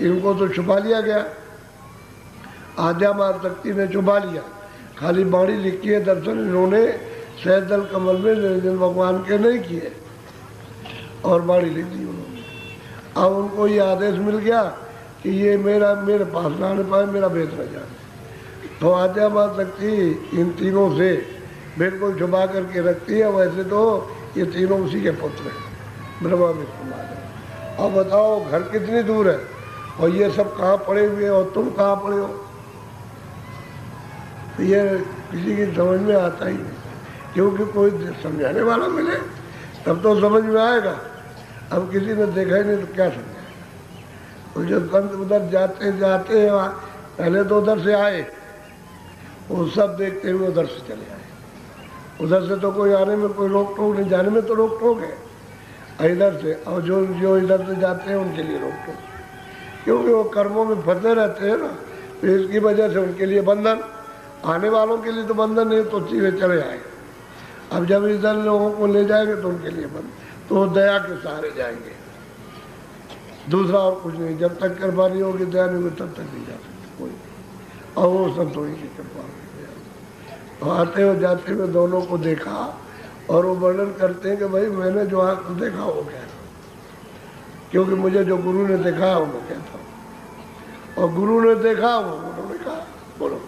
इनको तो छुपा लिया गया, आद्या मार शक्ति ने छुपा लिया। खाली बाणी लिखी है, दर्शन इन्होंने सहजल कमल में निरंजन भगवान के नहीं किए और बाणी लिख दी उन्होंने। अब उनको ये आदेश मिल गया कि ये मेरे पास ना आने पाए, मेरा भेद न जाए। तो आद्या मां शक्ति इन तीनों से बिल्कुल छुपा करके रखती है। वैसे तो ये तीनों उसी के पुत्र हैं, ब्रह्मा विष्णु महादेव। अब बताओ घर कितनी दूर है और ये सब कहाँ पड़े हुए और तुम कहाँ पड़े हो? तो ये किसी की समझ में आता ही नहीं, क्योंकि कोई समझाने वाला मिले तब तो समझ में आएगा। अब किसी ने देखा ही नहीं तो क्या समझाएगा? तो जब संत उधर जाते हैं, पहले तो उधर से आए, वो सब देखते हुए उधर से चले आए। उधर से तो कोई आने में कोई रोक टोक नहीं, जाने में तो रोक टोक है इधर से, और जो इधर से जाते हैं उनके लिए रोक टोक, क्योंकि वो कर्मों में फंसे रहते हैं ना, तो इसकी वजह से उनके लिए बंधन। आने वालों के लिए तो बंधन नहीं, तो सीधे चले आए। अब जब इधर लोगों को ले जाएंगे तो उनके लिए बंधन, तो दया के सहारे जाएंगे, दूसरा और कुछ नहीं। जब तक कृपा नहीं होगी, दया नहीं होगी, तब तक नहीं जा सकते कोई। और वो संतोषी की कृपा हो। आते हुए जाते हुए दोनों को देखा और वो वर्णन करते हैं कि भाई मैंने जो आँख देखा वो क्या, क्योंकि मुझे जो गुरु ने देखा वो मैं कहता हूँ, और गुरु ने देखा वो उन्होंने कहा। बोलो।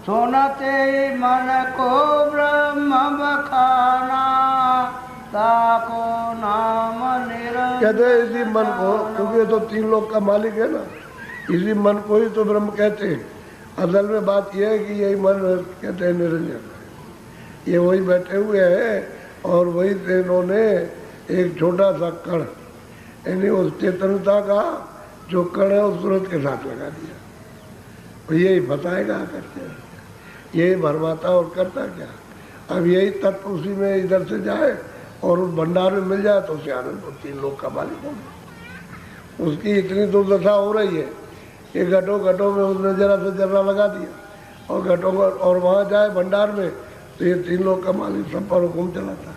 सुनते मन को ब्रह्म बखाना, ताको नाम निरंजन। कहते हैं इसी मन को, क्योंकि ये तो तीन लोक का मालिक है ना, इसी मन को ही तो ब्रह्म कहते हैं। असल में बात यह है कि यही मन कहते हैं निरंजन, ये वही बैठे हुए हैं और वही से इन्होंने एक छोटा सा कण, यानी उस चेतनता का जो कण है उस सूरत के साथ लगा दिया। और यही बताएगा करके, यही भरमाता और करता क्या। अब यही तत्व उसी में इधर से जाए और उस भंडार में मिल जाए तो उसे आनंद को तीन लोग का मालिक हो। उसकी इतनी दुर्दशा हो रही है कि घटों में उसने जरा से जरा लगा दिया और घटों और वहाँ जाए भंडार में तो ये तीन लोग का मालिक सब पर हुक्म चलाता है।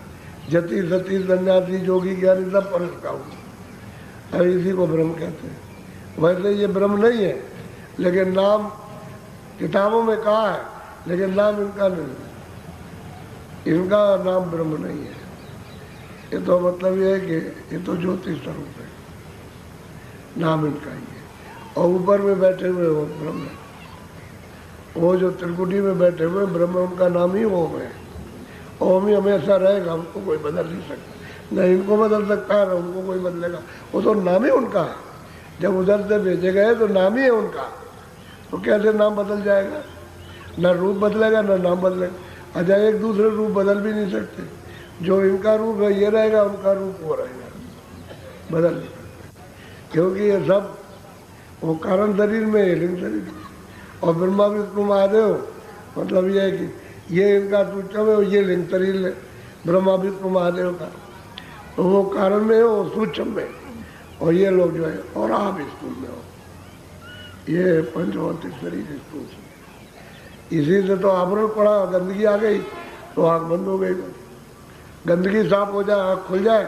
जति सती सन्यासी जोगी ज्ञानी सब पर उसका हुक्म। अब इसी को ब्रह्म कहते हैं। वैसे ये ब्रह्म नहीं है, लेकिन नाम किताबों में कहा है, लेकिन नाम इनका नहीं, इनका नाम ब्रह्म नहीं है। ये तो मतलब ये है कि ये तो ज्योति स्वरूप है, नाम इनका ही है। और ऊपर में बैठे हुए वो ब्रह्म, वो जो त्रिकुटी में बैठे हुए ब्रह्म, उनका नाम ही ओम है। ओम ही हमेशा रहेगा, उनको कोई बदल नहीं सकता, न इनको बदल सकता है न उनको कोई बदलेगा। वो तो नाम ही उनका है। जब उधर से भेजे गए तो नाम ही है उनका, तो कैसे नाम बदल जाएगा? न रूप बदलेगा न नाम बदलेगा। अच्छा, एक दूसरे रूप बदल भी नहीं सकते। जो इनका रूप है ये रहेगा, उनका रूप वो रहेगा, बदल नहीं सकते, क्योंकि ये सब वो कारण शरीर में है, लिंग शरीर में। और ब्रह्मा विष्णु महादेव मतलब ये है कि ये इनका सूक्ष्म है और ये लिंग शरीर है ब्रह्मा विष्णु महादेव का। तो वो कारण में हो, सूक्ष्म में, और ये लोग जो है और आप स्थूल में हो, ये पंचभौतिक शरीर स्थूल से। इसी से तो आवरण पड़ा, गंदगी आ गई तो आँख बंद हो गई। गंदगी साफ हो जाए, आँख खुल जाए,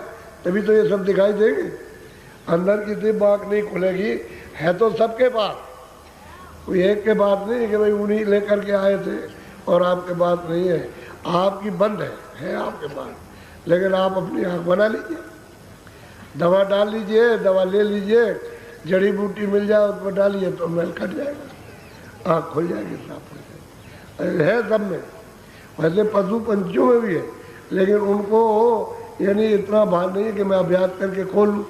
तभी तो ये सब दिखाई देंगे। अंदर की सिर्फ आँख नहीं खुलेगी, है तो सबके पास, कोई एक के पास नहीं कि भाई उन्हीं लेकर के आए थे और आपके पास नहीं है। आपकी बंद है आपके पास, लेकिन आप अपनी आँख बना लीजिए, दवा डाल लीजिए, दवा ले लीजिए, जड़ी बूटी मिल जाए उस पर डालिए तो मैल कट जाएगा, आँख खुल जाएगी, साफ हो जाएगी। है सब में, वैसे पशु पंछियों में भी है, लेकिन उनको यानी इतना भान नहीं है कि मैं अभ्यास करके खोल लूँ।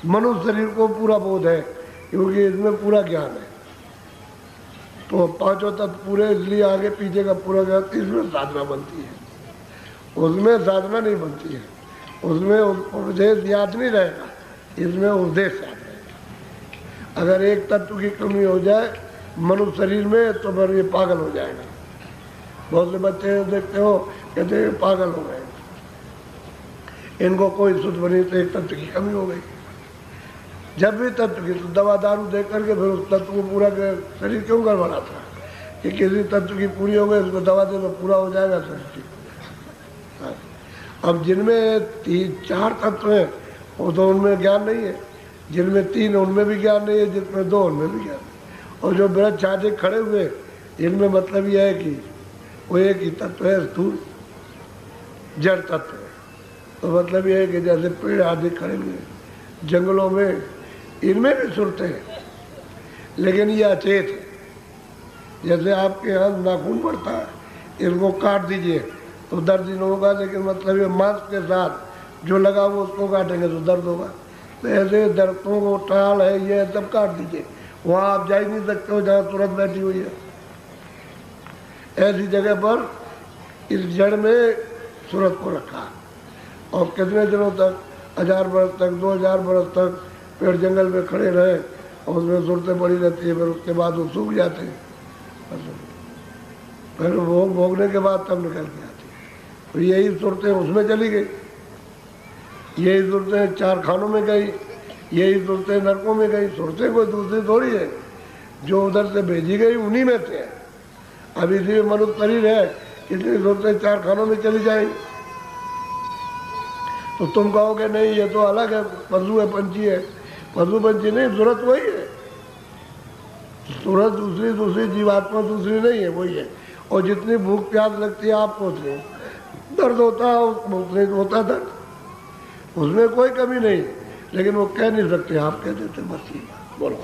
मनुष्य शरीर को पूरा बोध है, क्योंकि इसमें पूरा ज्ञान है। तो पांचों तत्व पूरे, इसलिए आगे पीछे का पूरा ज्ञान, इसमें साधना बनती है, उसमें साधना नहीं बनती है। उसमें उपदेश याद नहीं रहेगा, इसमें उपदेश याद रहेगा। अगर एक तत्व की कमी हो जाए मनुष्य शरीर में तो फिर ये पागल हो जाएगा। बहुत से बच्चे देखते हो कहते हैं पागल हो गए, इनको कोई सुध बनी तो एक तत्व की कमी हो गई। जब भी तत्व की, तो दवा दारू दे करके फिर उस तत्व को पूरा शरीर क्यों गड़बड़ाता है कि किसी तत्व की पूरी हो गई, उसको दवा दे तो पूरा हो जाएगा शरीर। अब जिनमें 3-4 तत्व हैं वो तो उनमें ज्ञान नहीं है, जिनमें 3 उनमें भी ज्ञान नहीं है, जिसमें 2 उनमें भी ज्ञान है। और जो वृक्ष छाटे खड़े हुए, इनमें मतलब यह है कि वो एक ही तत्व है, स्थूल जड़ तत्व है। तो मतलब यह है कि जैसे पेड़ आदि खड़े हुए जंगलों में, इनमें भी सुरते हैं, लेकिन ये अचेत है। जैसे आपके यहाँ नाखून बढ़ता है, इनको काट दीजिए तो दर्द नहीं होगा, लेकिन मतलब ये मांस के साथ जो लगा वो उसको काटेंगे तो दर्द होगा। तो ऐसे दर्दों को टाल है, ये सब काट दीजिए, वहाँ आप जा ही नहीं सकते हो जहाँ तुरंत बैठी हुई है। ऐसी जगह पर इस जड़ में सूरत को रखा, और कितने दिनों तक, 1000 वर्ष तक, 2000 वर्ष तक पेड़ जंगल में खड़े रहे, और उसमें सूरतें पड़ी रहती है। फिर उसके बाद वो सूख जाते हैं, फिर वो भोगने के बाद तब निकल के आती है। तो यही सूरतें उसमें चली गई, यही सूरतें 4 खानों में गई, यही सूरतें नरकों में गई। सूरतें कोई दूसरी थोड़ी है, जो उधर से भेजी गई उन्हीं में से है। अब इसी मनुष्य शरीर है, इतनी सूरतें 4 खानों में चली जाएंगी। तो तुम कहोगे नहीं ये तो अलग है, पशु है, पंछी है। पशु पंछी नहीं, सूरत वही है। सूरत दूसरी जीवात्मा दूसरी नहीं है, वही है। और जितनी भूख प्यास लगती है आपको, उतनी दर्द होता है, उतने होता दर्द, उसमें कोई कमी नहीं। लेकिन वो कह नहीं सकते, आप कह देते बस। ये बोलो,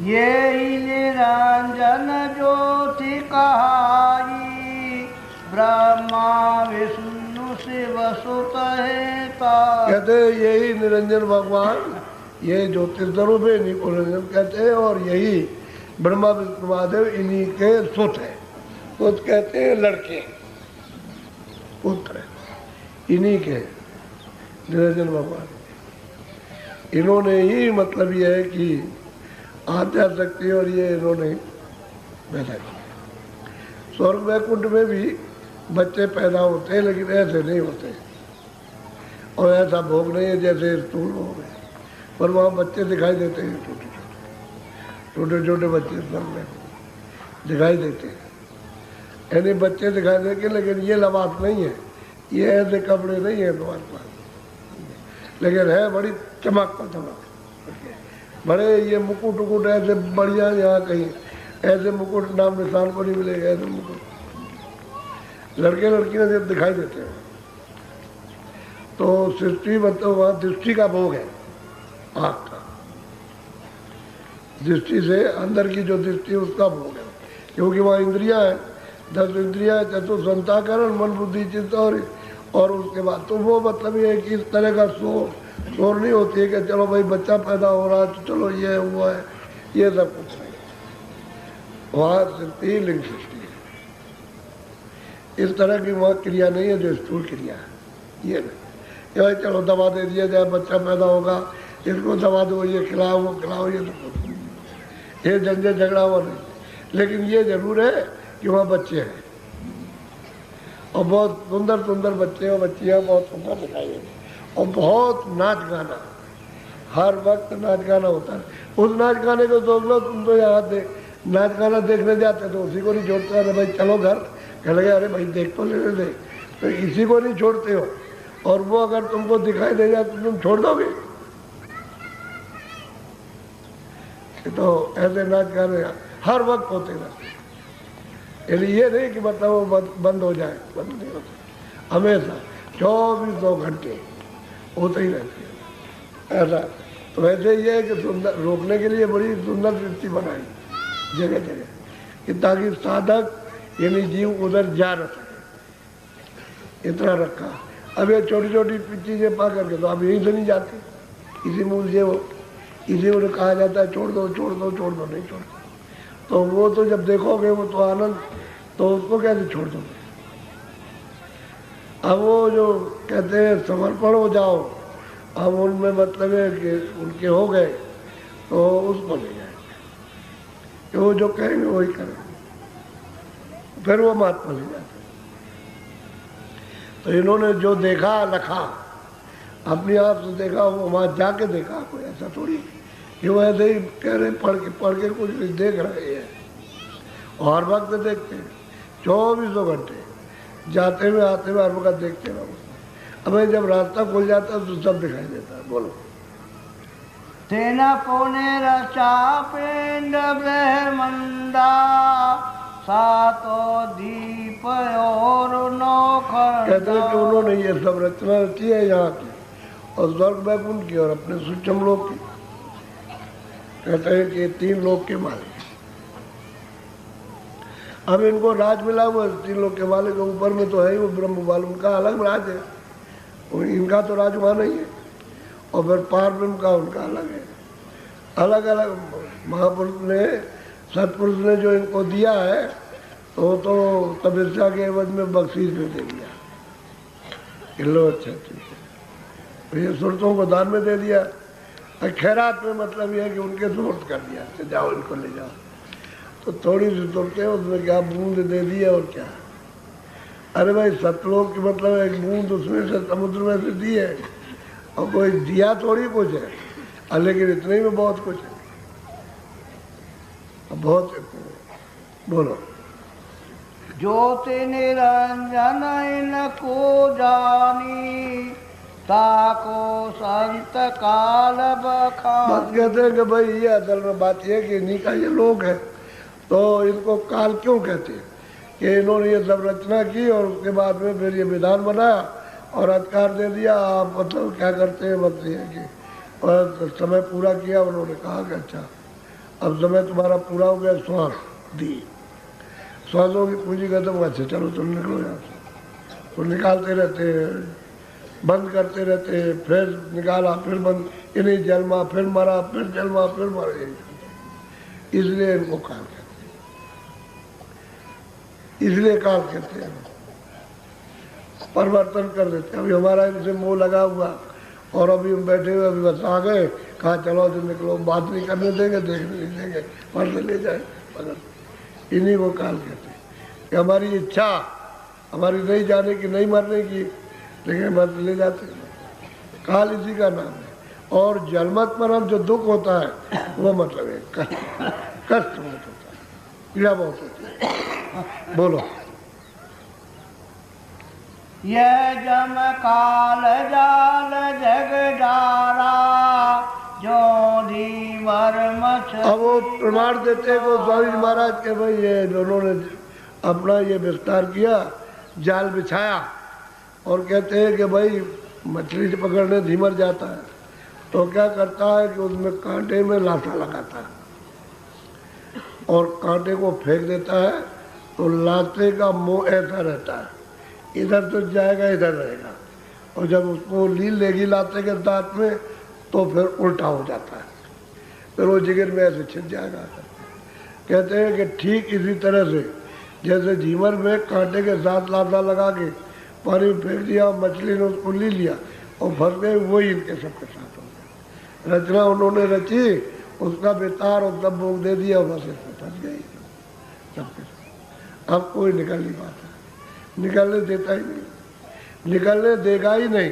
ये निरंजन ज्योति कहाई, ब्रह्मा विष्णु शिव सुत है। कहते यही निरंजन भगवान, ये ज्योतिष स्वरूप है, इन्हीं को निरंजन कहते हैं। और यही ब्रह्मा विष्णु महादेव इन्हीं के सुत है। सुत कहते हैं लड़के, पुत्र, इन्हीं के निरंजन भगवान। इन्होंने ही मतलब ये है कि आत्या शक्ति और ये इन्होंने पैदा किया। स्वर्ग वैकुंठ में भी बच्चे पैदा होते हैं, लेकिन ऐसे नहीं होते, और ऐसा भोग नहीं है जैसे स्थूल भोग है। पर वहाँ बच्चे दिखाई देते हैं, छोटे छोटे बच्चे स्वर्ग में दिखाई देते हैं। यानी बच्चे दिखाई देंगे, लेकिन ये लिबास नहीं है, ये ऐसे कपड़े नहीं है तुम्हारे पास, लेकिन है बड़ी चमक का चमक, बड़े ये मुकुट उकुट ऐसे बढ़िया। यहाँ कहीं ऐसे मुकुट नाम निशान को नहीं मिलेगा, ऐसे मुकुट लड़के लड़कियां जब दिखाई देते हैं। तो सृष्टि मतलब वहाँ दृष्टि का भोग है, आँख का, दृष्टि से अंदर की जो दृष्टि उसका भोग है। क्योंकि वहाँ इंद्रियां हैं, 10 इंद्रियां, चतुर्संताकरण, मन बुद्धि चित्त, और उसके बाद तो वो मतलब ये है कि इस तरह का शोर नहीं होती है कि चलो भाई बच्चा पैदा हो रहा है तो चलो ये हुआ है, ये सब कुछ नहीं। वहाँ सृष्टि लिंग सृष्टि है, इस तरह की वहाँ क्रिया नहीं है जो स्थूल क्रिया है। ये नहीं भाई चलो दवा दे दिया जाए, बच्चा पैदा होगा, इसको दवा दो, ये खिलाओ, वो खिलाओ, ये तो ये झंझट झगड़ा हुआ नहीं। लेकिन ये जरूर है कि वहाँ बच्चे हैं, और बहुत सुंदर सुंदर बच्चे और बच्चियाँ बहुत सुंदर दिखाई देती, और बहुत नाच गाना, हर वक्त नाच गाना होता है। उस नाच गाने को देख लो, तुम तो यहाँ नाच गाना देखने जाते तो उसी को नहीं छोड़ते, अरे भाई चलो घर, कह लगे अरे भाई देख तो लेने दे, तो इसी को नहीं छोड़ते हो। और वो अगर तुमको दिखाई दे जाए तो तुम छोड़ दोगे। तो ऐसे नाच गाने हर वक्त होते रहते, ये नहीं कि मतलब वो बंद हो जाए, बंद नहीं होते, हमेशा 24 घंटे होते ही रहते हैं ऐसा। तो वैसे ये है कि सुंदर रोकने के लिए बड़ी सुंदर सृष्टि बनाई जगह जगह, कि ताकि साधक यानी जीव उधर जा न सके, इतना रखा। अब ये छोटी छोटी चीज़ें पा करके तो अब यहीं से नहीं जाते, इसी मूल से वो इसी उन्हें कहा जाता है छोड़ दो छोड़ दो छोड़ दो, नहीं छोड़ते। तो वो तो जब देखोगे वो तो आनंद, तो उसको कैसे छोड़ दोगे। अब वो जो कहते हैं समर्पण हो जाओ, अब उनमें मतलब है कि उनके हो गए तो उसको ले जाएंगे, कि वो जो कहेंगे वही करेंगे, फिर वो महात्मा ले जाते। तो इन्होंने जो देखा लखा, अपने आप से देखा, वो वहाँ जाके देखा, कोई ऐसा थोड़ी कि वो ऐसे ही कह रहे पढ़ के कुछ भी देख रहे हैं। और हर वक्त देखते हैं, 24 घंटे जाते हुए आते हुए हर वक्त देखते रहो। अब जब रास्ता खुल जाता है तो सब दिखाई देता है। बोलो, तेना पुनरचा पिंड ब्रह्मंडा सातो दीप और नौखंड। कहते हैं कि उन्होंने ये सब रचना रची है यहाँ की और स्वर्ग वैकुंठ की और अपने सूक्ष्म लोक की। कहते हैं कि 3 लोक के मालिक। अब इनको राज मिला हुआ 3 लोक के मालिक, ऊपर में तो है ही वो ब्रह्म वाल, उनका अलग राज है, इनका तो राज वहाँ नहीं है। और फिर पार ब्रह्म का उनका अलग है। अलग अलग महापुरुष ने, सतपुरुष ने जो इनको दिया है तो तपस्या के एवज में बख्शीश में दे दिया। लो अच्छा ठीक है, ये सुरतों को दान में दे दिया। खैरात में मतलब ये है कि उनके सुपुर्द कर दिया, तो जाओ इनको ले जाओ। तो थोड़ी सी सुरतें उसमें क्या बूंद दे दी है और क्या। अरे भाई सतलोक की मतलब एक बूंद उसमें से समुद्र में से दी है और कोई दिया थोड़ी कुछ है, लेकिन इतने में बहुत कुछ है। बहुत बोलो। ज्योति निरंजन इनको जानी ताको संत काल बखानी। बात कहते हैं कि भाई ये असल में बात ये है कि इन्हीं का ये लोग है, तो इनको काल क्यों कहते हैं कि इन्होंने ये सब रचना की और उसके बाद में फिर ये विधान बनाया और अधिकार दे दिया। आप मतलब क्या करते हैं मतलब ये कि और समय पूरा किया, उन्होंने कहा कि अच्छा अब समय तुम्हारा पूरा हो गया, श्वास दी, श्वासों की पूंजी खत्म, अच्छा चलो तुम निकलो यहाँ से। तो निकालते रहते हैं, बंद करते रहते हैं, फिर निकाला फिर बंद, इन्हीं जन्मा फिर मरा, फिर जन्मा फिर मरा, यही। इसलिए इनको काल कहते हैं, इसलिए काल कहते हैं। परिवर्तन कर देते। अभी हमारा इनसे मोह लगा हुआ और अभी हम बैठे हुए, अभी बस आ गए, कहा चलो तो निकलो, बात नहीं करने देंगे, देखने नहीं देंगे, मरने ले जाए। मगर इन्हीं को काल कहते हैं कि हमारी इच्छा हमारी नहीं जाने की, नहीं मरने की, लेकिन मरने ले जाते हैं। काल इसी का नाम है। और जन्मत मरण जो दुख होता है वो मतलब है कष्ट, कष्ट बहुत होता है, पीड़ा बहुत होती है। बोलो। यह जम काल जाल जग डारा जो धीवर मछ। अब वो प्रमाण देते हैं को स्वामी जी महाराज के भाई ये उन्होंने अपना ये विस्तार किया, जाल बिछाया और कहते हैं कि भाई मछली से पकड़ने धीमर जाता है तो क्या करता है कि उसमें कांटे में लाठा लगाता है और कांटे को फेंक देता है, तो लाते का मुंह ऐसा रहता है, इधर तो जाएगा इधर रहेगा, और जब उसको लील लेगी लाते के दांत में तो फिर उल्टा हो जाता है, फिर वो जिगर में ऐसे छिप जाएगा। कहते हैं कि ठीक इसी तरह से जैसे झीमर में कांटे के साथ लाता लगा के पानी में फेंक दिया, मछली ने उसको ली लिया और फंस गए, वही इनके सबके साथ हो गया। रचना उन्होंने रची, उसका बेतार और सब भोग दे दिया, बस इसमें फंस गई सबके साथ। अब कोई निकल नहीं पाता, निकलने देता ही नहीं, निकलने देगा ही नहीं।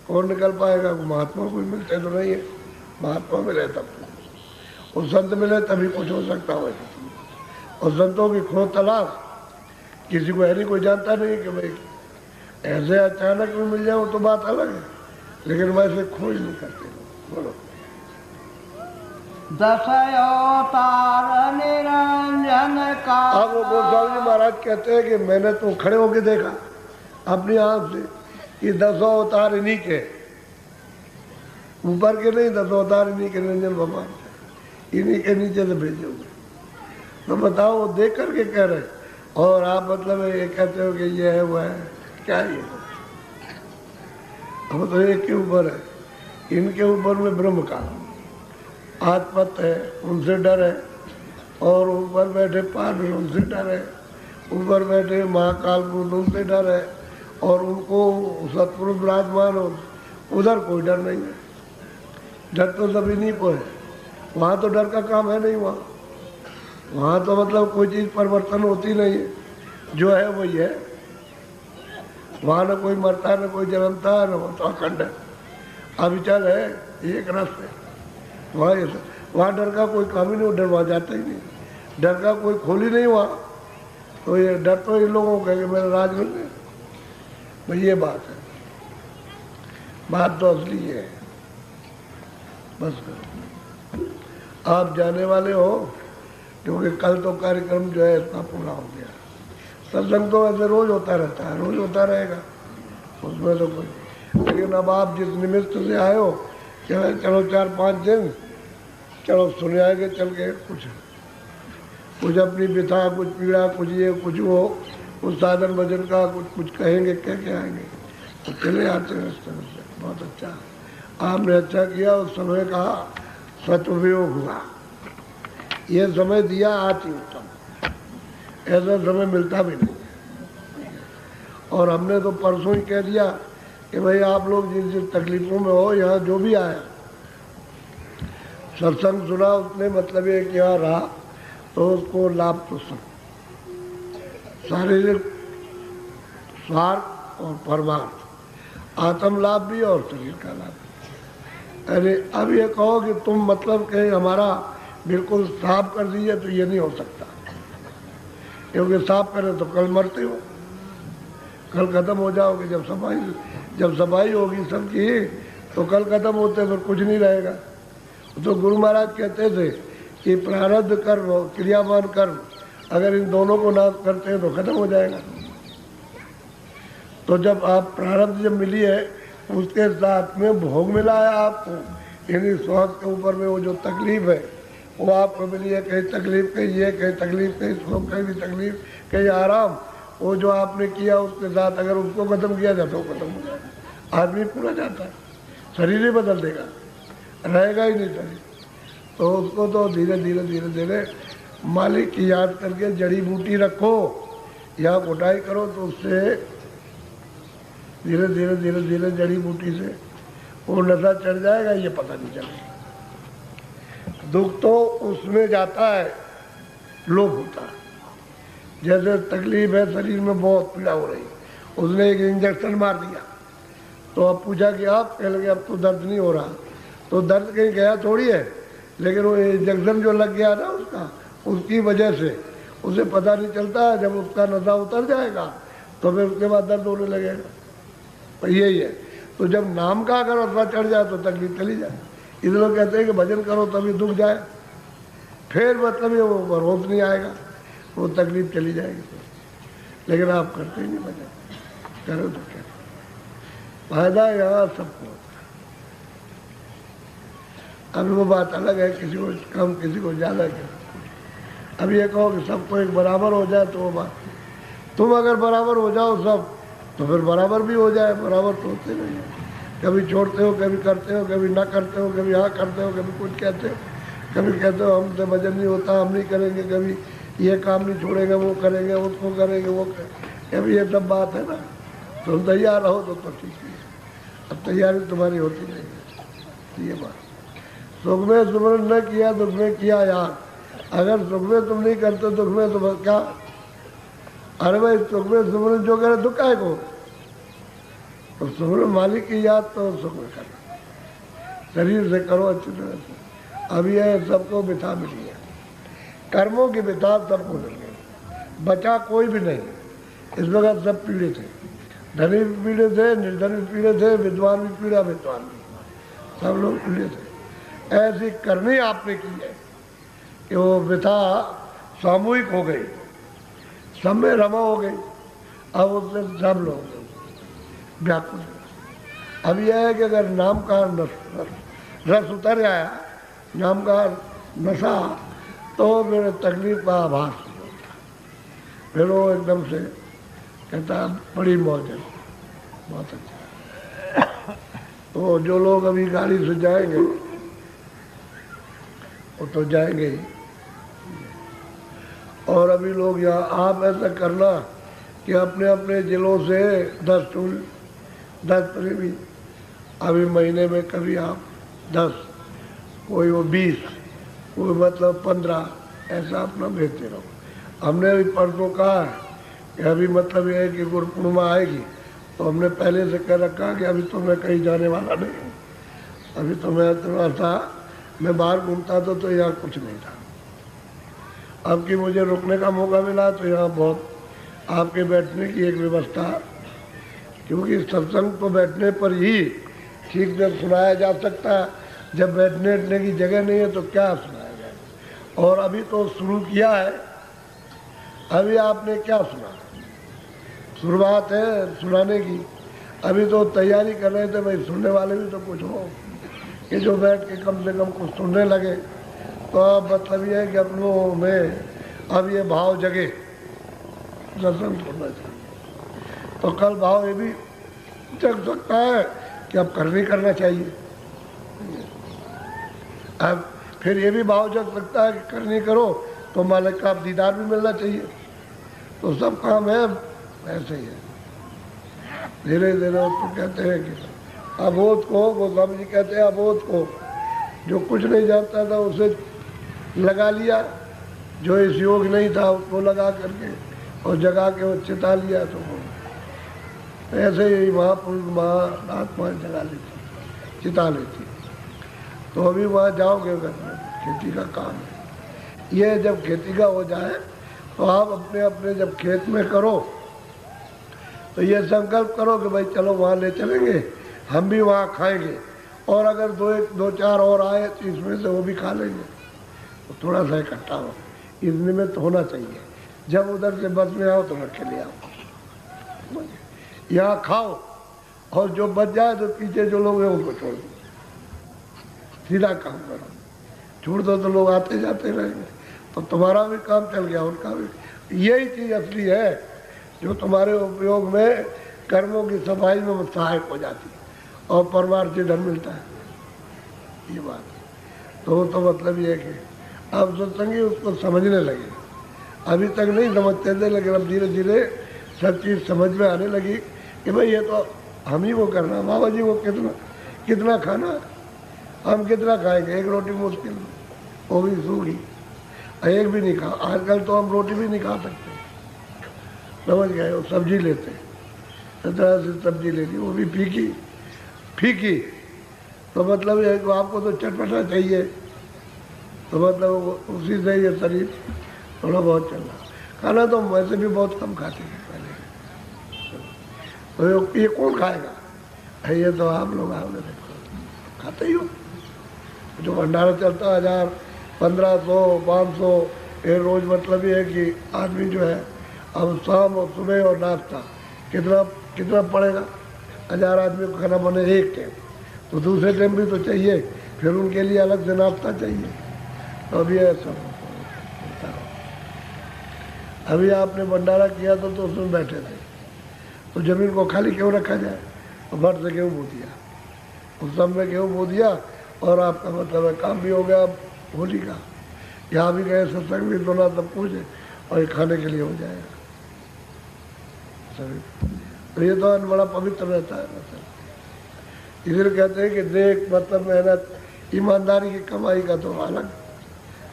कौन निकल पाएगा? महात्मा कोई मिलते तो नहीं है, महात्मा मिले तब और संत मिले तभी कुछ हो सकता हो। और संतों की खो तलाश किसी को है नहीं, कोई जानता नहीं कि भाई ऐसे अचानक में मिल जाओ तो बात अलग है, लेकिन वैसे खोज नहीं करते। बोलो। दस अवतार निरंजन का। अब वो गोस्वामी जी महाराज कहते हैं कि मैंने तो खड़े होके देखा अपनी आंख से कि 10 अवतार इन्हीं के, ऊपर के नहीं, 10 अवतार इन्हीं के निरंजन भगवान के, इन्हीं के नीचे से भेजे हुए। तो बताओ वो देख करके कह रहे, और आप मतलब ये कहते हो कि ये है वो है, क्या ये? अब तो एक के ऊपर है, इनके ऊपर में ब्रह्म का आत्मत है, उनसे डर है, और ऊपर बैठे पार्वती उनसे डर है, ऊपर बैठे महाकाल को उनसे डर है, और उनको सतपुरुष विराजमान हो, उधर कोई डर नहीं है। डर तो सब इन्हीं को है, वहाँ तो डर का काम है नहीं। वहाँ तो मतलब कोई चीज़ परिवर्तन होती नहीं है, जो है वही है। वहाँ न कोई मरता, न कोई जन्मता, न वो तो अखंड है, अविचल है, एक रस है। वहाँ डर का कोई काम ही नहीं, डर वहाँ जाता ही नहीं, डर का कोई खोल ही नहीं वहाँ। तो ये डर तो इन लोगों को कि मेरा राज मिल गया भाई, ये बात है। बात तो असली है। बस करो, आप जाने वाले हो, क्योंकि कल तो कार्यक्रम जो है इतना पूरा हो गया। सत्संग तो ऐसे रोज होता रहता है, रोज होता रहेगा, उसमें तो कोई, लेकिन अब आप जिस निमित्त से आए हो, चलो 4-5 दिन चलो सुने आएंगे चल के, कुछ अपनी व्यथा, कुछ पीड़ा, कुछ ये कुछ वो, कुछ साधन भजन का कुछ कहेंगे, कह के आएंगे, तो चले आते हैं इस तरह से। बहुत अच्छा, आपने अच्छा किया, उस समय का सदुपयोग हुआ, ये समय दिया अति उत्तम, ऐसा समय मिलता भी नहीं। और हमने तो परसों ही कह दिया कि भाई आप लोग जिस जिस तकलीफों में हो, यहाँ जो भी आया सत्संग सुना, उसने मतलब ये कि यहाँ रहा तो उसको लाभ तो सब, शारीरिक स्वार्थ और परमार्थ, आत्म लाभ भी और शरीर का लाभ। अरे अब ये कहो कि तुम मतलब कहीं हमारा बिल्कुल साफ कर दीजिए, तो ये नहीं हो सकता, क्योंकि साफ करें तो कल मरते हो, कल खत्म हो जाओगे। जब सफाई होगी सबकी तो कल खत्म होते फिर कुछ नहीं रहेगा। तो गुरु महाराज कहते थे कि प्रारब्ध कर्म क्रियावान कर्म अगर इन दोनों को नाश करते हैं तो खत्म हो जाएगा। तो जब आप प्रारब्ध जब मिली है, उसके साथ में भोग मिला है आपको, यानी स्वास्थ्य के ऊपर में वो जो तकलीफ है वो आपको मिली है, कहीं तकलीफ, कहीं ये, कहीं तकलीफ, कहीं सुख, कहीं भी तकलीफ, कहीं आराम, वो जो आपने किया उसके साथ अगर उसको खत्म किया जाए तो खत्म हो जाएगा, आदमी पूरा जाता है, शरीर ही बदल देगा, रहेगा ही नहीं शरीर। तो उसको तो धीरे धीरे धीरे धीरे मालिक की याद करके जड़ी बूटी रखो या कुटाई करो, तो उससे धीरे धीरे धीरे धीरे जड़ी बूटी से वो नशा चढ़ जाएगा, ये पता नहीं चलेगा। दुख तो उसमें जाता है, लोभ होता है। जैसे तकलीफ है, शरीर में बहुत पीड़ा हो रही, उसने एक इंजेक्शन मार दिया, तो अब पूछा कि आप, कह लगे अब तो दर्द नहीं हो रहा, तो दर्द कहीं गया थोड़ी है, लेकिन वो इंजेक्शन जो लग गया ना उसकी वजह से उसे पता नहीं चलता है। जब उसका नशा उतर जाएगा तो फिर उसके बाद दर्द होने लगेगा, तो यही है। तो जब नाम का अगर असर चढ़ जाए तो तकलीफ चली जाए। इस लोग कहते हैं कि भजन करो तभी दुख जाए, फिर मतलब ये वो रोज नहीं आएगा, वो तकलीफ चली जाएगी। लेकिन आप करते ही नहीं भजन, करो तो क्या फायदा यहाँ सबको होता है। अब वो बात अलग है, किसी को कम किसी को ज़्यादा क्या। अब ये कहो कि सबको एक बराबर हो जाए तो वो बात, तुम अगर बराबर हो जाओ सब तो फिर बराबर भी हो जाए, बराबर तो होते नहीं है। कभी छोड़ते हो, कभी करते हो, कभी ना करते हो, कभी हाँ करते हो, कभी कुछ कहते हो, कभी कहते हो हमसे भजन नहीं होता, हम नहीं करेंगे, कभी ये काम नहीं छोड़ेंगे, वो करेंगे, उसको करेंगे, वो करेंगे। अभी ये सब बात है ना, तुम तैयार रहो तो ठीक है। अब तैयारी तुम्हारी होती नहीं है, ये बात। सुख में सुमरन न किया, दुख में किया यार। अगर सुख में तुम नहीं करते, दुख में तो क्या, अरे भाई सुख में सुमरन जो करे दुख काय को, तो सुमरन मालिक की याद तो सुख में करना, शरीर से करो अच्छी तरह से। अब यह सबको बिठा मिली है, कर्मों की बिठा सबको मिल गई, बचा कोई भी नहीं। इस वक्त सब पीड़ित थे, धनी भी पीड़ित थे, निर्धन भी पीड़ित थे, विद्वान भी पीड़ा, विद्वान भी, सब लोग पीड़ित थे। ऐसी करनी आपने की है कि वो व्यथा सामूहिक हो गई, सब में रमा हो गई। अब उससे सब लोग व्याकुल। अब यह है कि अगर नाम का रस उतर आया, नाम का नशा, तो मेरे तकलीफ का आभास नहीं होता। फिर वो एकदम से कहता बड़ी मौज है, बहुत अच्छा। तो जो लोग अभी गाड़ी से जाएंगे वो तो जाएंगे ही। और अभी लोग यहाँ, आप ऐसा करना कि अपने अपने जिलों से 10 प्रेमी, अभी महीने में कभी आप 10, कोई वो 20, कोई मतलब 15, ऐसा अपना भेजते रहो। हमने अभी परसों कहा है कि अभी मतलब ये है कि गुरु पूर्णिमा आएगी, तो हमने पहले से कह रखा कि अभी तो मैं कहीं जाने वाला नहीं हूँ। अभी तो मैं थोड़ा सा, मैं बाहर घूमता था तो यहाँ कुछ नहीं था। अब कि मुझे रुकने का मौका मिला तो यहाँ बहुत आपके बैठने की एक व्यवस्था, क्योंकि सत्संग तो बैठने पर ही ठीक से सुनाया जा सकता है। जब बैठने की जगह नहीं है तो क्या सुनाएगा। और अभी तो शुरू किया है, अभी आपने क्या सुना, शुरुआत है सुनाने की, अभी तो तैयारी कर रहे थे भाई सुनने वाले भी तो कुछ हो कि जो बैठ के कम से कम कुछ सुनने लगे। तो अब मतलब ये है कि अपनों में अब ये भाव जगे, दर्शन करना चाहिए। तो कल भाव ये भी जग सकता है कि अब करनी करना चाहिए। अब फिर ये भी भाव जग सकता है कि करनी करो तो मालिक का दीदार भी मिलना चाहिए। तो सब काम है ऐसे ही है। धीरे धीरे उसको कहते हैं कि अबोध को, गोस्वामी जी कहते हैं अबोध को, जो कुछ नहीं जानता था उसे लगा लिया, जो इस योग नहीं था उसको लगा करके और जगा के वो चिता लिया। तो वो ऐसे ही महापुरुष महात्मा जगा लेती, चिता लेती। तो अभी वहाँ जाओगे घर में, खेती का काम है ये। जब खेती का हो जाए तो आप अपने अपने जब खेत में करो तो ये संकल्प करो कि भाई चलो वहाँ ले चलेंगे, हम भी वहाँ खाएंगे, और अगर दो चार और आए तो इसमें से वो भी खा लेंगे। तो थोड़ा सा इकट्ठा हो, इतने में तो होना चाहिए। जब उधर से बस में आओ तो रख के ले आओ, यहाँ खाओ, और जो बच जाए तो पीछे जो लोग हैं उनको छोड़ दो, सीधा काम करो। छोड़ दो तो लोग आते जाते रहेंगे, तो तुम्हारा भी काम चल गया, उनका भी। यही चीज़ असली है जो तुम्हारे उपयोग में कर्मों की सफाई में सहायक हो जाती है और परमार्थ से धन मिलता है। ये बात तो मतलब ये है कि अब सत्संगी उसको समझने लगे। अभी तक नहीं समझते थे, लेकिन अब धीरे धीरे सब चीज़ समझ में आने लगी कि भाई ये तो हम ही वो करना, बाबा जी को कितना खाना, हम कितना खाएंगे, एक रोटी मुश्किल, वो भी सूखी, एक भी नहीं खा। आजकल तो हम रोटी भी नहीं खा सकते, समझ गए। वो सब्जी लेते, तरह से सब्जी लेती, वो भी फीकी। तो मतलब ये आपको तो चटपटा चाहिए, तो मतलब उसी से ये शरीर थोड़ा बहुत चल रहा। खाना तो वैसे भी बहुत कम खाते हैं पहले, तो ये कौन खाएगा, ये तो आप लोग आपने खाते ही हो। जो भंडारा चलता 1000, 1500, 500 ये रोज़। मतलब ये है कि आदमी जो है अब शाम और सुबह और नाश्ता कितना पड़ेगा। 1000 आदमी को खाना बने एक टाइम, तो दूसरे टाइम भी तो चाहिए, फिर उनके लिए अलग से नाश्ता चाहिए। तो अभी ऐसा अभी आपने भंडारा किया तो उसमें बैठे थे, तो ज़मीन को खाली क्यों रखा जाए, तो भर से गेहूँ बो दिया, उस सब में गेहूँ बो दिया, और आपका मतलब है काम भी हो गया होली का। यहाँ भी गए सत्संग भी सुना सब कुछ, और ये खाने के लिए हो जाएगा सभी। तो ये तो बड़ा पवित्र रहता है मतलब। इसलिए कहते हैं कि देख मतलब मेहनत ईमानदारी की कमाई का तो अलग,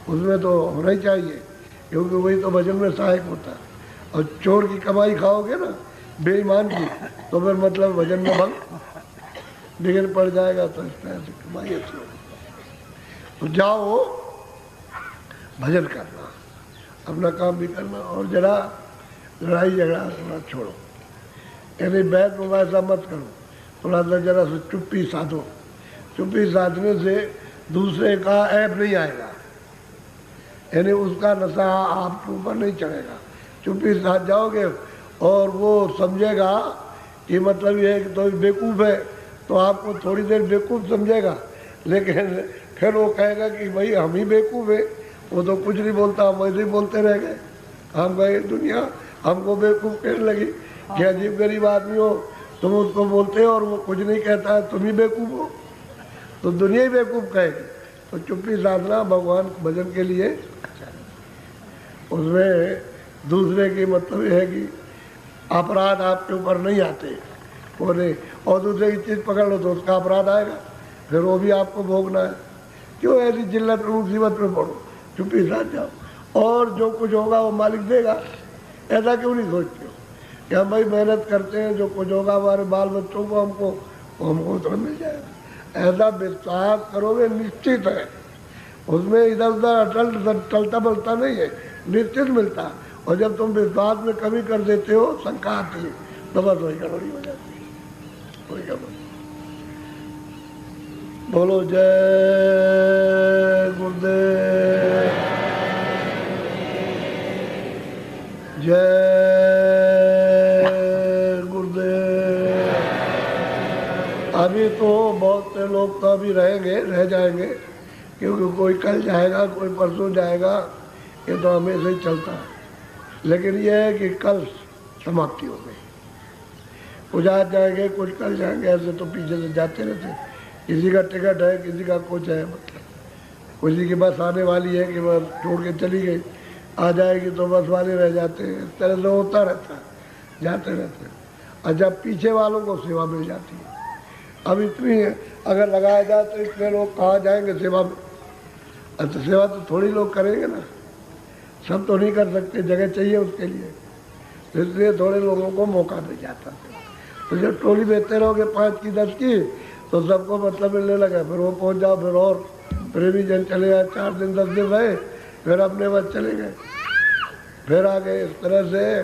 उसमें तो होना ही चाहिए, क्योंकि वही तो भजन में सहायक होता है। और चोर की कमाई खाओगे ना, बेईमान की, तो फिर मतलब भजन में भंग बिगड़ पड़ जाएगा। तो इस तरह से कमाई अच्छी होगी। तो जाओ भजन करना, अपना काम भी करना, और जरा लड़ाई झगड़ा थोड़ा छोड़ो, यानी बैठ में वैसा मत करो, थोड़ा सा जरा सा चुप्पी साधो। चुप्पी साधने से दूसरे का ऐब नहीं आएगा, यानी उसका नशा आपके ऊपर नहीं चढ़ेगा। चुप्पी साध जाओगे और वो समझेगा कि मतलब ये है कि तो बेवकूफ़ है, तो आपको थोड़ी देर बेवकूफ़ समझेगा, लेकिन फिर वो कहेगा कि भाई हम ही बेवकूफ़ है, वो तो कुछ नहीं बोलता, हम वैसे ही बोलते रह गए। हम गए दुनिया हमको बेवकूफ़ कहने लगी कि अजीब गरीब आदमी हो, तुम उसको बोलते हो और वो कुछ नहीं कहता है, तुम ही बेवकूफ़ हो, तो दुनिया ही बेवकूफ़ कहेगी। तो चुप्पी साधना भगवान भजन के लिए अच्छा है। उसमें दूसरे की मतलब ये है कि अपराध आपके ऊपर नहीं आते वो नहीं, और दूसरे की चीज़ पकड़ लो तो उसका अपराध आएगा, फिर वो भी आपको भोगना है। क्यों ऐसी जिल्लत में मुसीबत में पड़ो, चुप्पी साध जाओ, और जो कुछ होगा वो मालिक देगा। ऐसा क्यों नहीं सोचते हो कि हम भाई मेहनत करते हैं, जो कुछ होगा हमारे बाल बच्चों को हमको तो मिल जाएगा। ऐसा विश्वास करोगे निश्चित है, उसमें इधर उधर टलता बलता नहीं है, निश्चित मिलता है। और जब तुम विश्वास में कमी कर देते हो, शंका आती है, तो बस वही गड़बड़ी हो जाती है, वही गड़बड़ी। बोलो जय गुरुदेव, जय गुरुदेव। अभी तो बहुत से लोग तो अभी रहेंगे, रह जाएंगे, क्योंकि कोई कल जाएगा, कोई परसों जाएगा, ये तो हमेशा ही चलता है। लेकिन ये है कि कल समाप्ति हो गई, कुछ आज जाएंगे, कुछ कल जाएंगे, ऐसे तो पीछे से जाते रहते। किसी का टिकट है, किसी का कुछ है, मतलब किसी की बस आने वाली है कि बस छोड़ के चली गई, आ जाएगी तो बस वाले रह जाते हैं। इस तरह से होता रहता है, जाते रहते हैं। और जब पीछे वालों को सेवा मिल जाती है, अब इतनी अगर लगाया जाए तो इतने लोग कहाँ जाएंगे सेवा में? तो सेवा तो थोड़ी लोग करेंगे ना, सब तो नहीं कर सकते, जगह चाहिए उसके लिए, इसलिए थोड़े लोगों को मौका मिल जाता है। तो जब टोली बेचते रहोगे 5 की 10 की, तो सबको मतलब मिलने लगा, फिर वो पहुंच जाओ, फिर और प्रेमी जन चले गए, 4 दिन 10 दिन रहे, फिर अपने बस चले गए, फिर आ गए। इस तरह से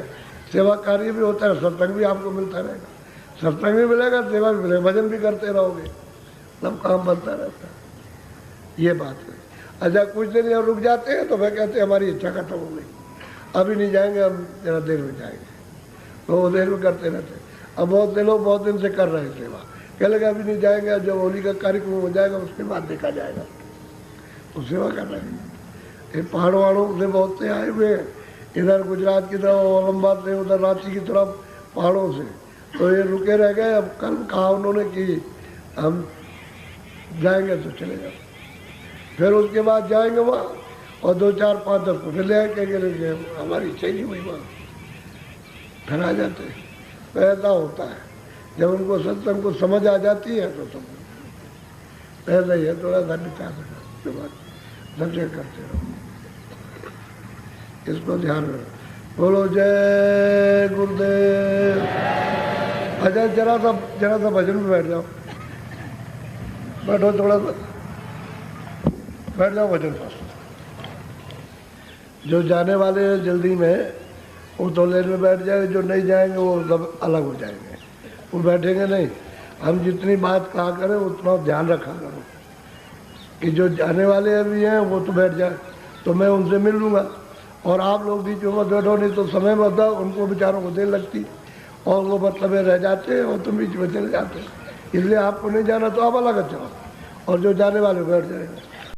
सेवा कार्य भी होता है, सत्संग भी आपको मिलता रहेगा, सत्संग भी मिलेगा, सेवा भी मिलेगा, भजन भी करते रहोगे, सब काम बनता रहता है। ये बात है। अच्छा कुछ दिन यहाँ रुक जाते हैं तो फिर कहते हैं हमारी इच्छा खत्म हो गई, अभी नहीं जाएंगे, हम जरा देर में जाएंगे, तो वो देर में करते रहते। अब बहुत से लोग बहुत दिन से कर रहे हैं सेवा, कह लगे अभी नहीं जाएंगे, जब होली का कार्यक्रम हो जाएगा उसके बाद देखा जाएगा, तो सेवा कर रहे हैं। ये पहाड़ों वहाड़ों से बहुत से आए हुए हैं, इधर गुजरात की तरफ, औरंगाबाद से, उधर रांची की तरफ पहाड़ों से, तो ये रुके रह गए। अब कल कहा उन्होंने कि हम जाएंगे तो चले जाओ, फिर उसके बाद जाएंगे वहाँ, और 2 4 5 10 को फिर ले आए, कहेंगे हमारी इच्छा ही नहीं हुई वहाँ, फिर आ जाते हैं। तो ऐसा होता है, जब उनको सत्संग को समझ आ जाती है तो सब ऐसा ही है। थोड़ा सा विचार के बाद दर्शन करते रहो, इसको ध्यान रखो। बोलो जय गुरुदेव। अच्छा जरा सा भजन में बैठ जाओ, बैठो, थोड़ा सा बैठ जाओ भजन पर। जो जाने वाले हैं जल्दी में वो तो लेन में बैठ जाएंगे, जो नहीं जाएंगे वो सब अलग हो जाएंगे, वो बैठेंगे नहीं। हम जितनी बात कहा करें उतना ध्यान रखा करो कि जो जाने वाले अभी हैं वो तो बैठ जाए, तो मैं उनसे मिल लूँगा, और आप लोग बीच में बैठो, नहीं तो समय बता उनको बेचारों को देर लगती, और वो मतलब रह जाते हैं और तुम बीच में चले जाते हैं। इसलिए आपको नहीं जाना तो आप अलग जाओ, और जो जाने वाले बैठ जाएंगे।